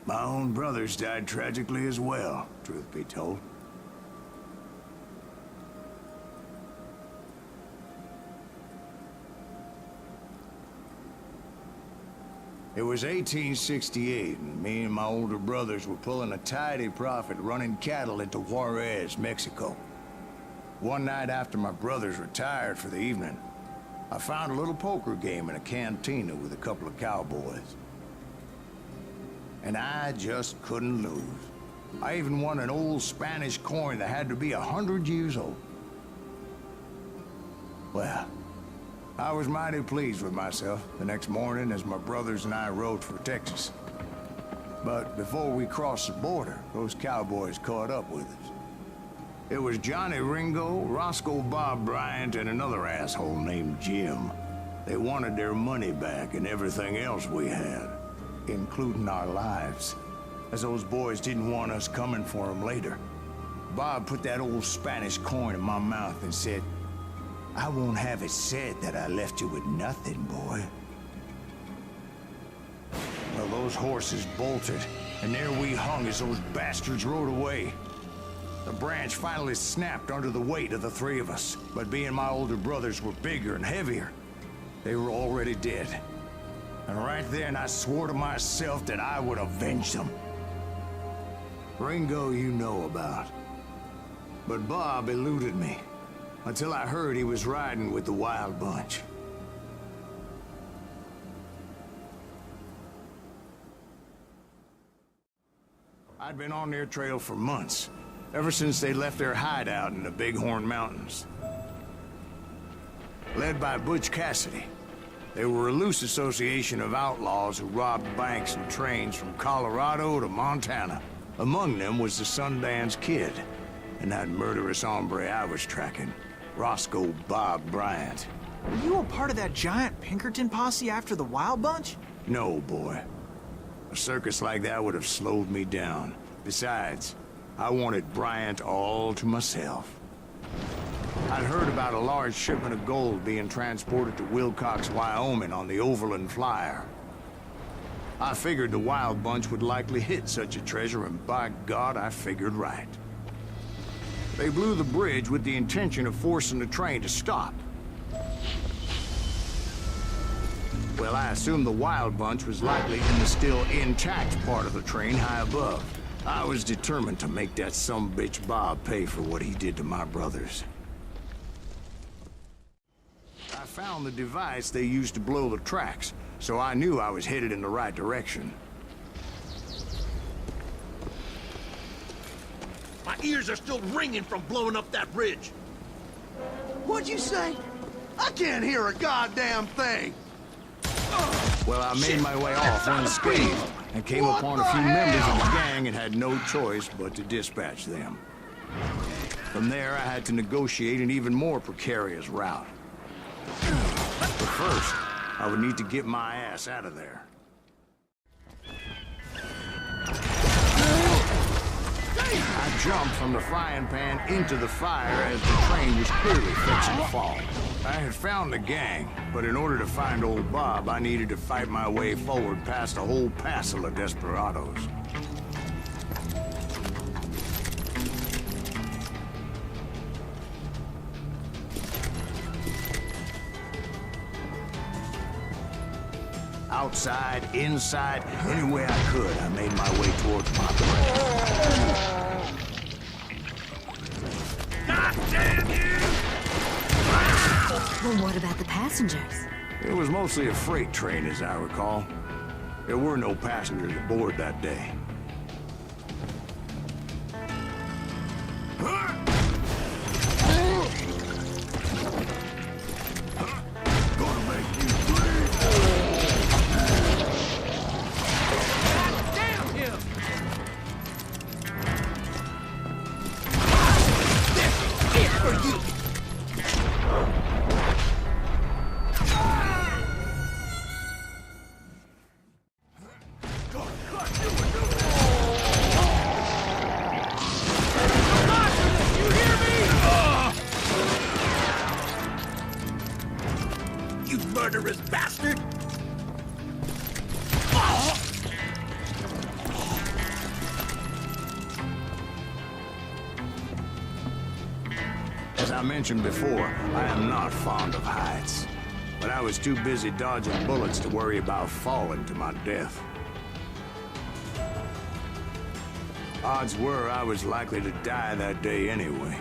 My own brothers died tragically as well, truth be told. It was 1868, and me and my older brothers were pulling a tidy profit running cattle into Juarez, Mexico. One night after my brothers retired for the evening, I found a little poker game in a cantina with a couple of cowboys. And I just couldn't lose. I even won an old Spanish coin that had to be 100 years old. Well, I was mighty pleased with myself the next morning as my brothers and I rode for Texas. But before we crossed the border, those cowboys caught up with us. It was Johnny Ringo, Roscoe Bob Bryant, and another asshole named Jim. They wanted their money back and everything else we had, including our lives, as those boys didn't want us coming for them later. Bob put that old Spanish coin in my mouth and said, "I won't have it said that I left you with nothing, boy." Well, those horses bolted, and there we hung as those bastards rode away. The branch finally snapped under the weight of the three of us, but being my older brothers were bigger and heavier, they were already dead. And right then I swore to myself that I would avenge them. Ringo you know about. But Bob eluded me, until I heard he was riding with the Wild Bunch. I'd been on their trail for months, ever since they left their hideout in the Bighorn Mountains. Led by Butch Cassidy, they were a loose association of outlaws who robbed banks and trains from Colorado to Montana. Among them was the Sundance Kid, and that murderous hombre I was tracking, Roscoe Bob Bryant. Were you a part of that giant Pinkerton posse after the Wild Bunch? No, boy. A circus like that would have slowed me down. Besides, I wanted Bryant all to myself. I'd heard about a large shipment of gold being transported to Wilcox, Wyoming on the Overland Flyer. I figured the Wild Bunch would likely hit such a treasure, and by God, I figured right. They blew the bridge with the intention of forcing the train to stop. Well, I assumed the Wild Bunch was likely in the still intact part of the train high above. I was determined to make that sumbitch Bob pay for what he did to my brothers. I found the device they used to blow the tracks, so I knew I was headed in the right direction. My ears are still ringing from blowing up that bridge. What'd you say? I can't hear a goddamn thing! Well, I made my way off unscathed and came upon a few members of the gang and had no choice but to dispatch them. From there, I had to negotiate an even more precarious route. But first, I would need to get my ass out of there. I jumped from the frying pan into the fire as the train was clearly fixing to fall. I had found the gang, but in order to find old Bob, I needed to fight my way forward past a whole passel of desperados. Outside, inside, any way I could, I made my way towards my prey. God damn you! Well, what about the passengers? It was mostly a freight train, as I recall. There were no passengers aboard that day. I mentioned before, I am not fond of heights. But I was too busy dodging bullets to worry about falling to my death. Odds were I was likely to die that day anyway.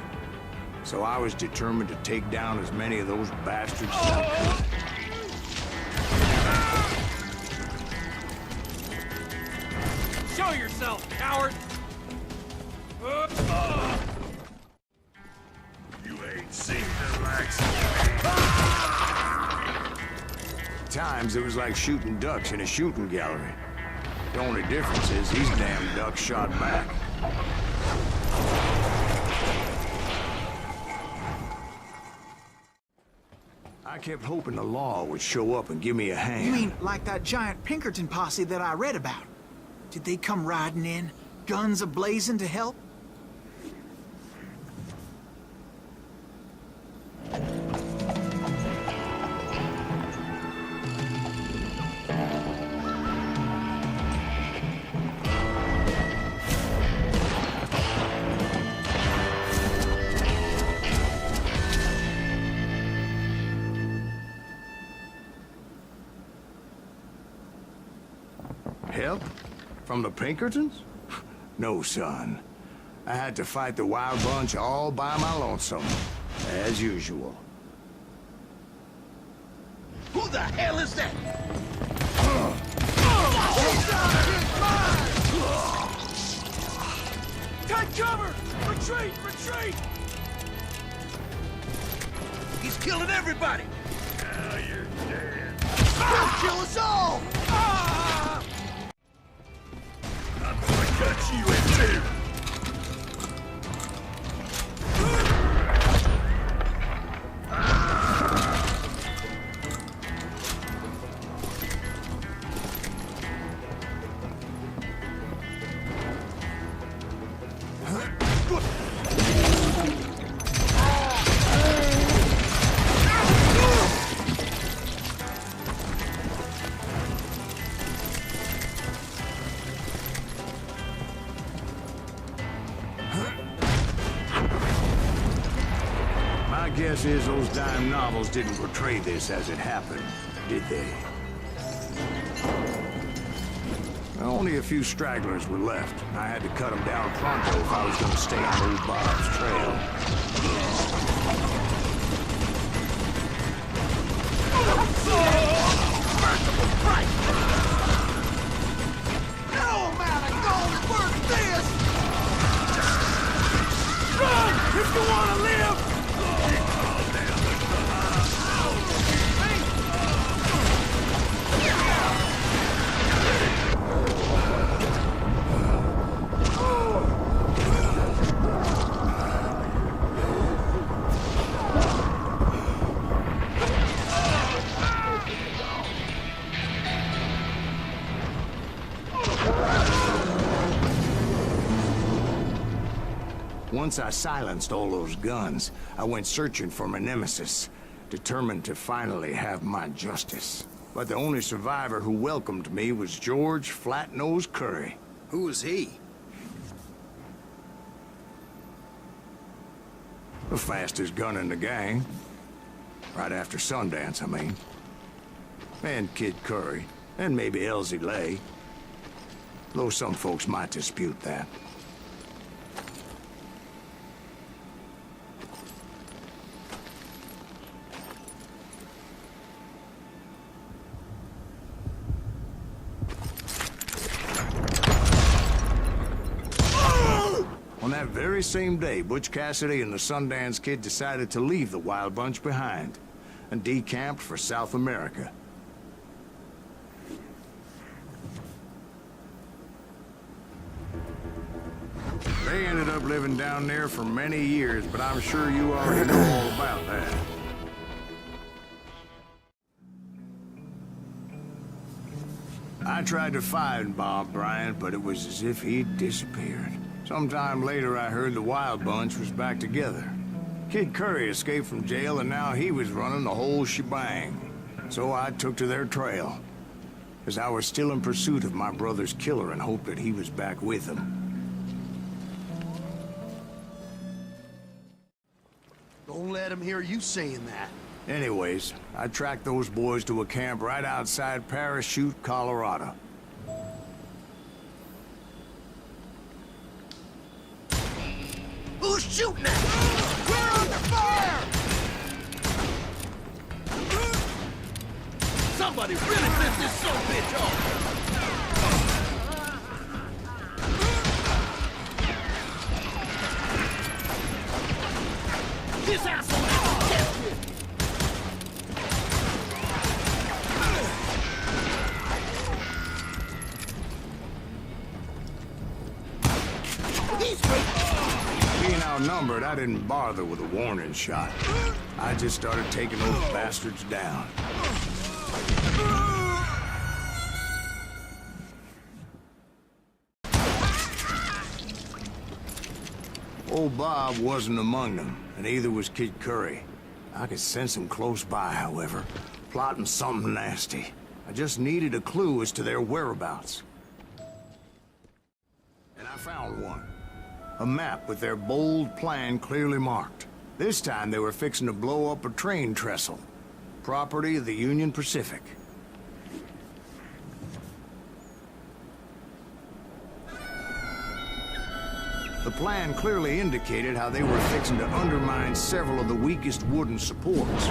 So I was determined to take down as many of those bastards as I could. Show yourself, coward! You ain't seen the likes of me. At times, it was like shooting ducks in a shooting gallery. The only difference is these damn ducks shot back. I kept hoping the law would show up and give me a hand. You mean like that giant Pinkerton posse that I read about? Did they come riding in, guns a-blazing to help? Help? From the Pinkertons? No, son. I had to fight the Wild Bunch all by my lonesome, as usual. Who the hell is that? Take cover! Retreat! Retreat! He's killing everybody! Now you're dead. He'll kill us all! I'm gonna cut you in two! My guess is those dime novels didn't portray this as it happened, did they? Only a few stragglers were left. I had to cut them down pronto if I was going to stay on old Bob's trail. No amount of gold is worth this! Run! If you wanna live! Once I silenced all those guns, I went searching for my nemesis, determined to finally have my justice. But the only survivor who welcomed me was George Flat-Nose Curry. Who was he? The fastest gun in the gang. Right after Sundance, I mean. And Kid Curry, and maybe Elsie Lay. Though some folks might dispute that. On that very same day, Butch Cassidy and the Sundance Kid decided to leave the Wild Bunch behind and decamped for South America. They ended up living down there for many years, but I'm sure you already know all about that. I tried to find Bob Bryant, but it was as if he'd disappeared. Sometime later, I heard the Wild Bunch was back together. Kid Curry escaped from jail, and now he was running the whole shebang. So I took to their trail, as I was still in pursuit of my brother's killer and hoped that he was back with him. Don't let him hear you saying that. Anyways, I tracked those boys to a camp right outside Parachute, Colorado. Who's shooting at us? We're under fire! Somebody really pissed this son of a bitch off! This asshole is desperate! He's great! Being outnumbered, I didn't bother with a warning shot. I just started taking those bastards down. Old Bob wasn't among them, and neither was Kid Curry. I could sense him close by, however, plotting something nasty. I just needed a clue as to their whereabouts. And I found one. A map with their bold plan clearly marked. This time they were fixing to blow up a train trestle. Property of the Union Pacific. The plan clearly indicated how they were fixing to undermine several of the weakest wooden supports.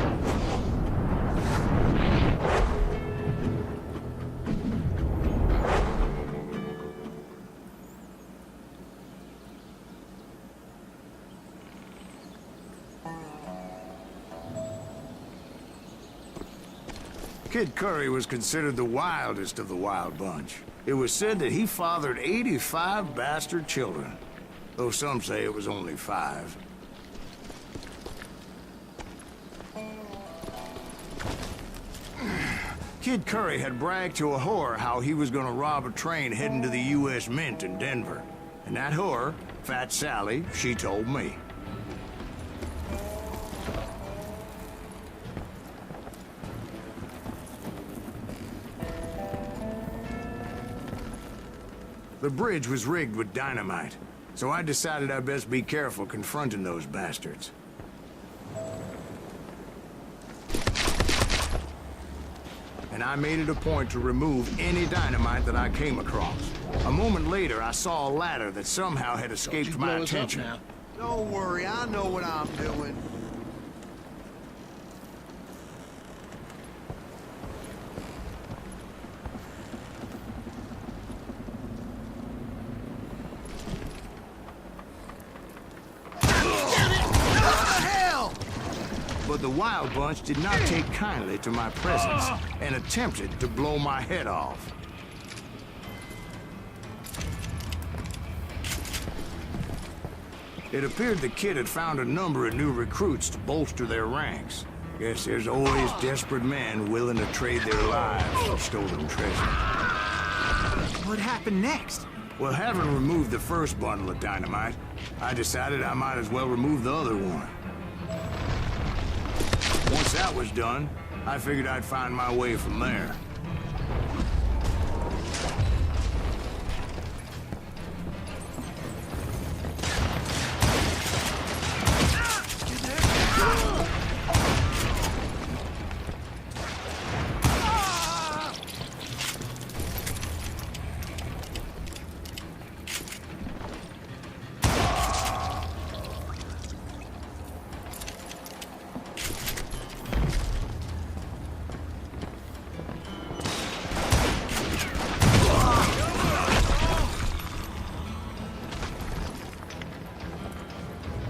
Kid Curry was considered the wildest of the wild bunch. It was said that he fathered 85 bastard children, though some say it was only 5. Kid Curry had bragged to a whore how he was gonna rob a train heading to the U.S. Mint in Denver. And that whore, Fat Sally, she told me. The bridge was rigged with dynamite, so I decided I'd best be careful confronting those bastards. And I made it a point to remove any dynamite that I came across. A moment later, I saw a ladder that somehow had escaped my attention. Don't worry, I know what I'm doing. But the Wild Bunch did not take kindly to my presence and attempted to blow my head off. It appeared the kid had found a number of new recruits to bolster their ranks. Guess there's always desperate men willing to trade their lives for stolen treasure. What happened next? Well, having removed the first bundle of dynamite, I decided I might as well remove the other one. Once that was done, I figured I'd find my way from there.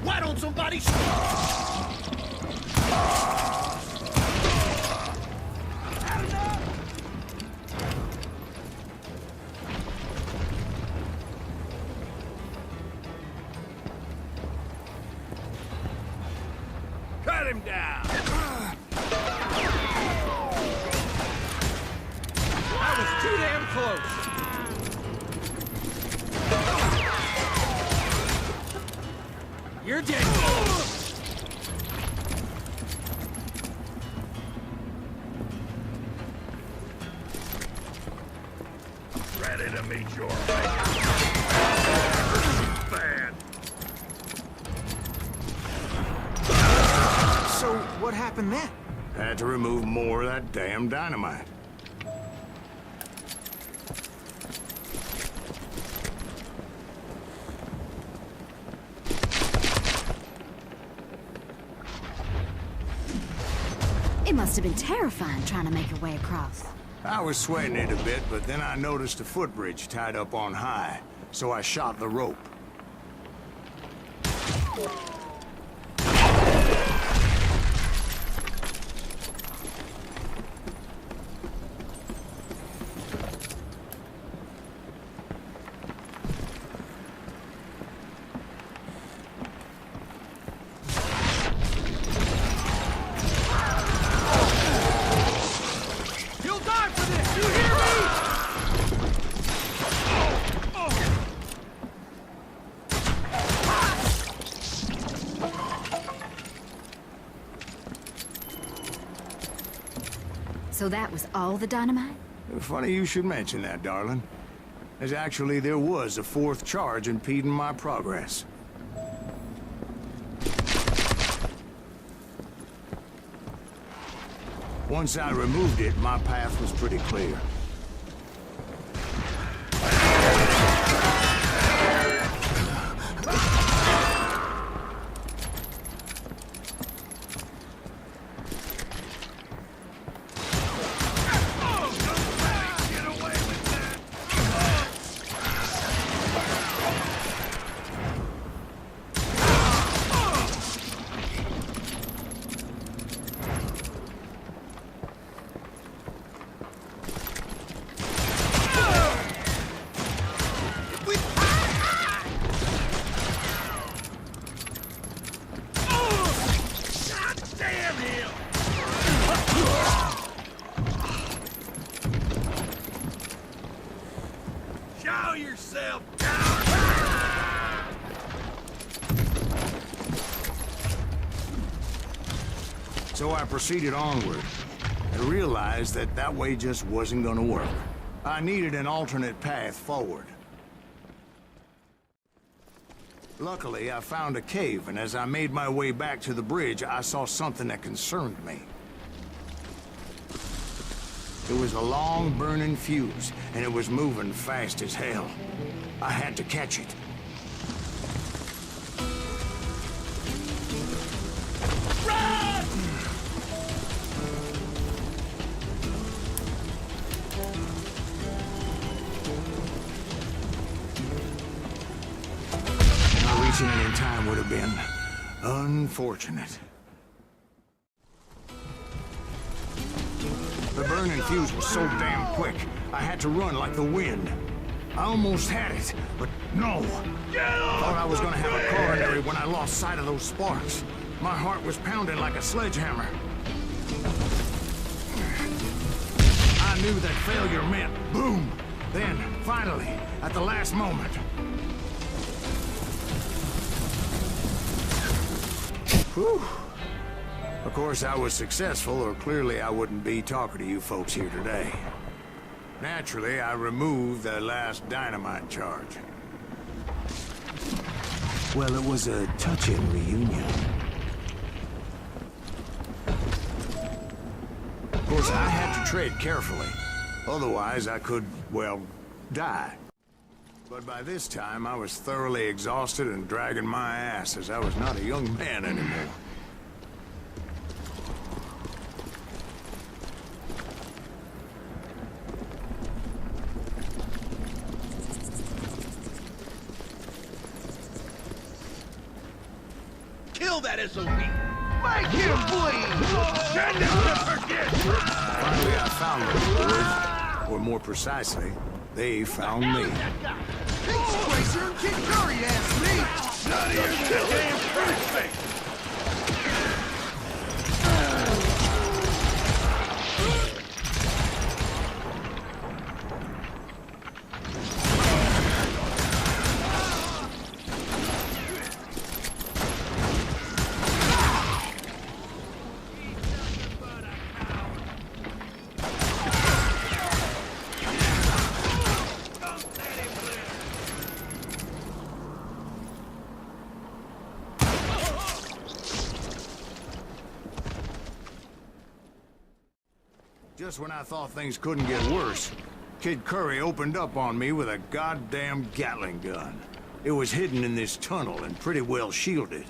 Why don't somebody cut him down? I was too damn close. You're dead. Ready to meet your bad. What happened then? Had to remove more of that damn dynamite. It must have been terrifying trying to make your way across. I was sweating it a bit, but then I noticed a footbridge tied up on high, so I shot the rope. You'll die for this! You hear me? So that was all the dynamite? Funny you should mention that, darling. As actually, there was a fourth charge impeding my progress. Once I removed it, my path was pretty clear. Show yourself, coward! So I proceeded onward and realized that that way just wasn't gonna work. I needed an alternate path forward. Luckily, I found a cave, and as I made my way back to the bridge, I saw something that concerned me. It was a long burning fuse, and it was moving fast as hell. I had to catch it. Not reaching it in time would have been unfortunate. The burning fuse was so damn quick, I had to run like the wind. I almost had it, but no. Thought I was gonna have a coronary when I lost sight of those sparks. My heart was pounding like a sledgehammer. I knew that failure meant boom. Then, finally, at the last moment. Whew. Of course, I was successful, or clearly I wouldn't be talking to you folks here today. Naturally, I removed the last dynamite charge. Well, it was a touching reunion. Of course, I had to tread carefully. Otherwise, I could, well, die. But by this time, I was thoroughly exhausted and dragging my ass, as I was not a young man anymore. Kill that SOB! Make him bleed! Send him to forget! Finally, I found them, boys. Or more precisely, they found me. Pink Squacer and Kid Curry asked me! None of your damn first thing! Just when I thought things couldn't get worse, Kid Curry opened up on me with a goddamn Gatling gun. It was hidden in this tunnel and pretty well shielded.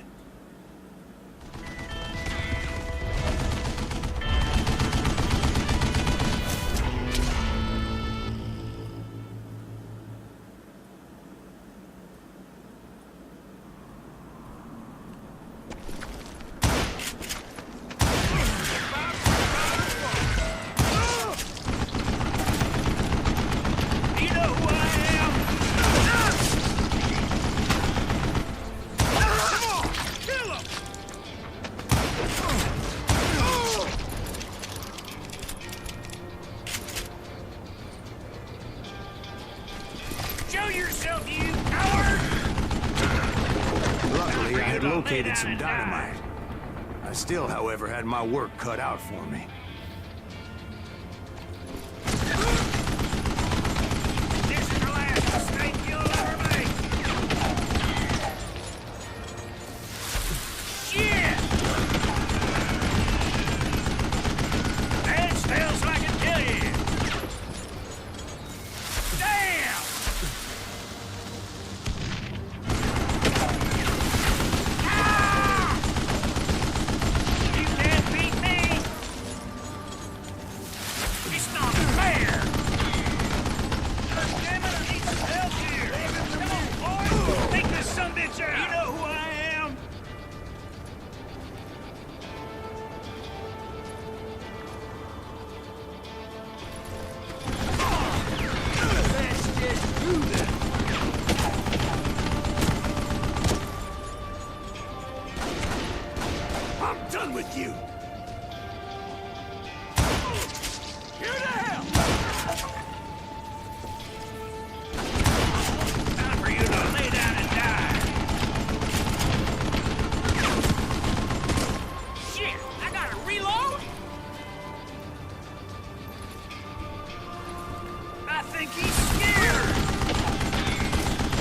Luckily, I had located some dynamite. I still, however, had my work cut out for me. This is the last mistake you'll ever make. Shit! That smells like a dead. Damn! You can't beat me! It's not fair! Damn it, I need some help here! Come on, boys! Take this sumbitch out! You know who I am? Let's just do this! I'm done with you! Here to hell! Time for you to lay down and die! Shit! I gotta reload? I think he's scared!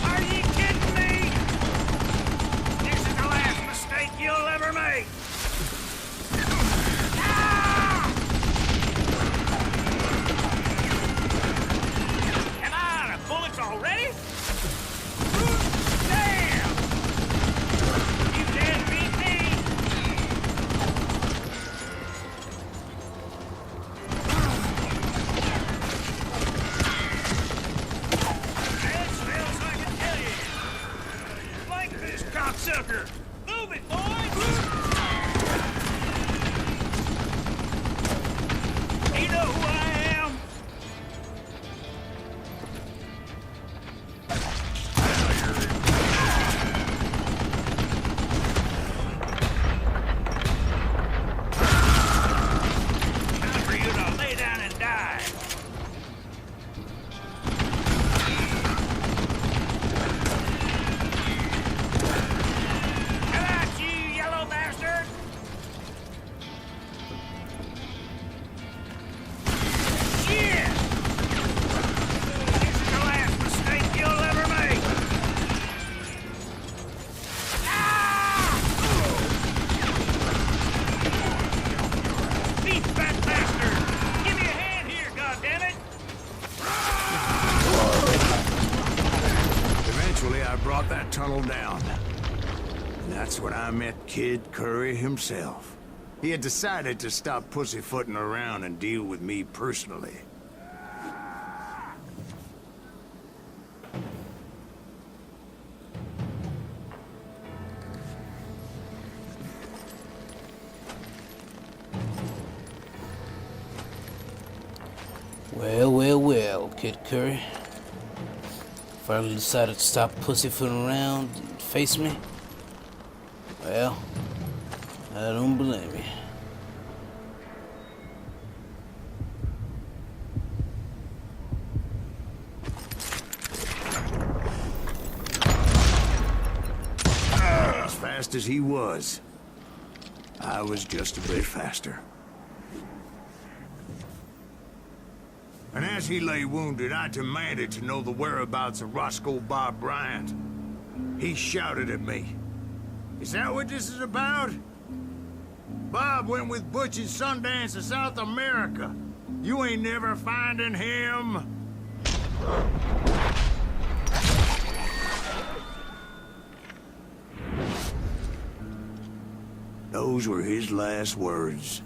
Are you kidding me? This is the last mistake you'll ever make! Ah! Am I out of bullets already? Damn! You can't beat me! That smells like a dead! Like this cocksucker! Move it, boys! You know who I am? Time for you to lay down and die. Come out, you yellow bastard! Shit! This is the last mistake you'll ever make! Ah! Beat fat bastard! Give me a hand here, goddammit! Eventually, I brought that tunnel down. And that's when I met Kid Curry himself. He had decided to stop pussyfooting around and deal with me personally. Well, Kid Curry. Finally decided to stop pussyfooting around and face me. Well, I don't blame you. As fast as he was, I was just a bit faster. And as he lay wounded, I demanded to know the whereabouts of Roscoe Bob Bryant. He shouted at me. Is that what this is about? Bob went with Butch and Sundance to South America. You ain't never finding him. Those were his last words.